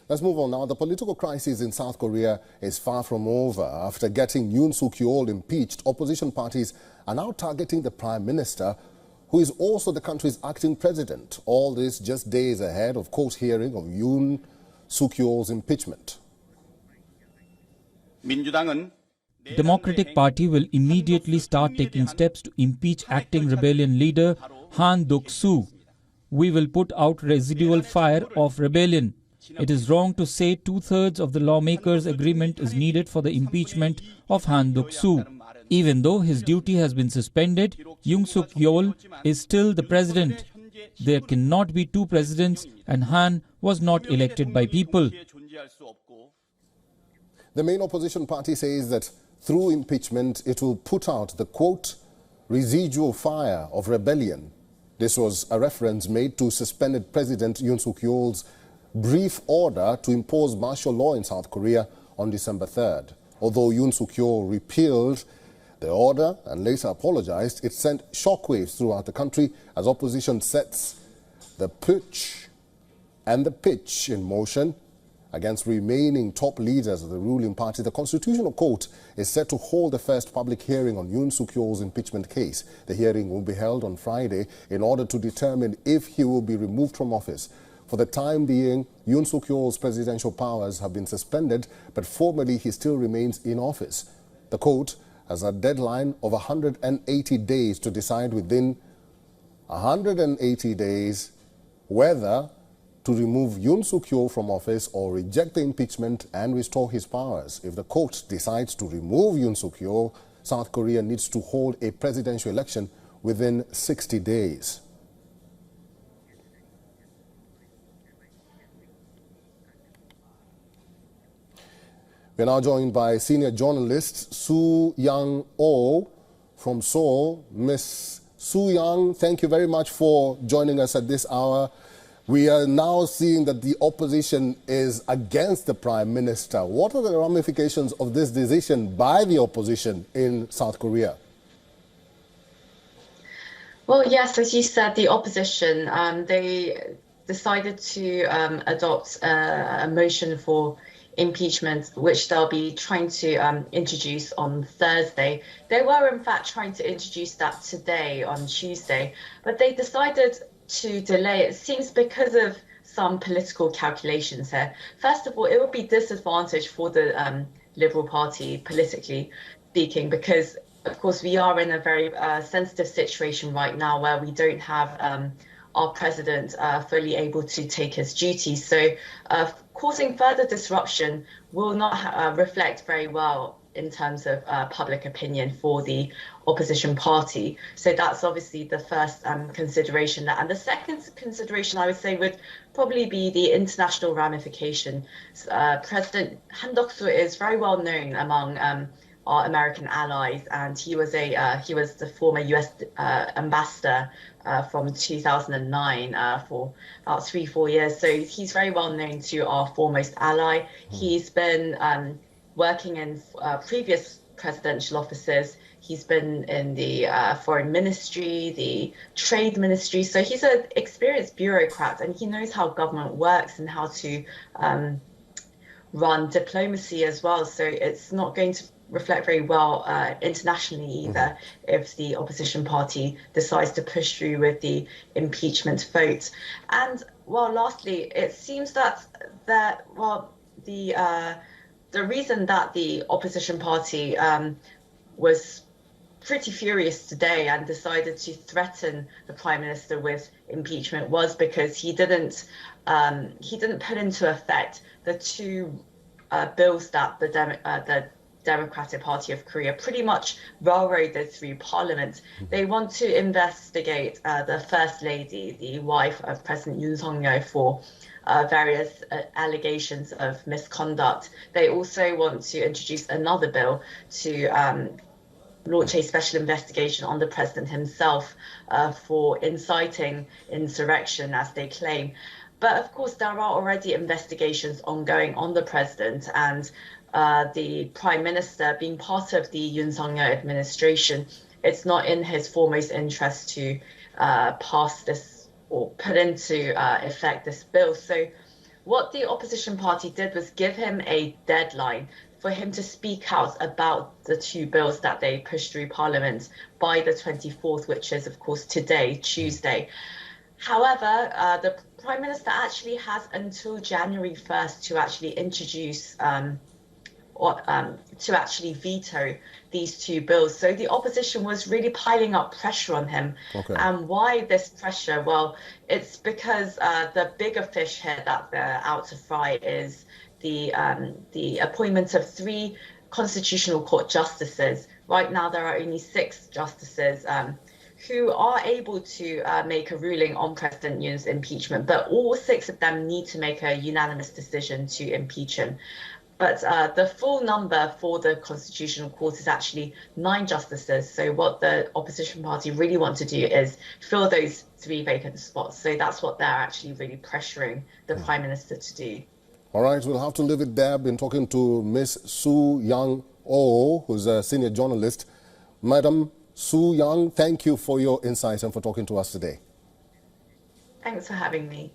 Let's move on now. The political crisis in South Korea is far from over. After getting Yoon Suk-Yeol impeached, opposition parties are now targeting the Prime Minister, who is also the country's acting president. All this just days ahead of court hearing of Yoon Suk-Yeol's impeachment. Democratic Party will immediately start taking steps to impeach acting rebellion leader Han Duck-soo. We will put out residual fire of rebellion. It is wrong to say two-thirds of the lawmakers' agreement is needed for the impeachment of Han Duck-soo. Even though his duty has been suspended, Yoon Suk-Yeol is still the president. There cannot be two presidents, and Han was not elected by people. The main opposition party says that through impeachment, it will put out the, quote, residual fire of rebellion. This was a reference made to suspended President Yoon Suk-Yeol's brief order to impose martial law in South Korea on December 3rd. Although Yoon Suk-Yeol repealed the order and later apologized, it sent shockwaves throughout the country as opposition sets the pitch in motion against remaining top leaders of the ruling party. The Constitutional Court is set to hold the first public hearing on Yoon Suk-Yeol's impeachment case. The hearing will be held on Friday in order to determine if he will be removed from office. For the time being, Yoon Suk-Yeol's presidential powers have been suspended, but formally he still remains in office. The court has a deadline of 180 days to decide within 180 days whether to remove Yoon Suk-Yeol from office or reject the impeachment and restore his powers. If the court decides to remove Yoon Suk-Yeol, South Korea needs to hold a presidential election within 60 days. We're now joined by senior journalist Soo Young-oh from Seoul. Miss Soo Young, thank you very much for joining us at this hour. We are now seeing that the opposition is against the Prime Minister. What are the ramifications of this decision by the opposition in South Korea? Well, yes, as you said, the opposition, they decided to adopt a motion for impeachment, which they'll be trying to introduce on Thursday. They were, in fact, trying to introduce that today, on Tuesday, but they decided to delay. It seems because of some political calculations here. First of all, it would be disadvantage for the Liberal Party, politically speaking, because, of course, we are in a very sensitive situation right now where we don't have our president fully able to take his duties. So causing further disruption will not reflect very well in terms of public opinion for the opposition party. So that's obviously the first consideration. And the second consideration, I would say, would probably be the international ramification. President Han Duck-soo is very well known among our American allies, and he was the former U.S. ambassador from 2009 for about 3-4 years. So he's very well known to our foremost ally. He's been working in previous presidential offices. He's been in the foreign ministry, the trade ministry. So he's an experienced bureaucrat, and he knows how government works and how to run diplomacy as well. So it's not going to reflect very well internationally either if the opposition party decides to push through with the impeachment vote. And well, lastly, it seems that the reason that the opposition party was pretty furious today and decided to threaten the Prime Minister with impeachment was because he didn't put into effect the two bills that the Democratic Party of Korea pretty much railroaded through Parliament. They want to investigate the First Lady, the wife of President Yoon Suk-Yeol, for various allegations of misconduct. They also want to introduce another bill to launch a special investigation on the president himself for inciting insurrection, as they claim. But of course, there are already investigations ongoing on the president, and the Prime Minister, being part of the Yoon Suk-Yeol administration, it's not in his foremost interest to pass this or put into effect this bill. So what the opposition party did was give him a deadline for him to speak out about the two bills that they pushed through Parliament by the 24th, which is, of course, today, Tuesday. However, the Prime Minister actually has until January 1st to actually introduce to actually veto these two bills. So the opposition was really piling up pressure on him. Okay. And why this pressure? Well, it's because the bigger fish here that they're out to fry is the appointment of 3 Constitutional Court justices. Right now, there are only 6 justices who are able to make a ruling on President Yoon's impeachment, but all 6 of them need to make a unanimous decision to impeach him. But the full number for the Constitutional Court is actually 9 justices. So what the opposition party really want to do is fill those 3 vacant spots. So that's what they're actually really pressuring the Prime Minister to do. All right, we'll have to leave it there. Been talking to Miss Soo Young-oh, who's a senior journalist. Madam Soo Young, thank you for your insights and for talking to us today. Thanks for having me.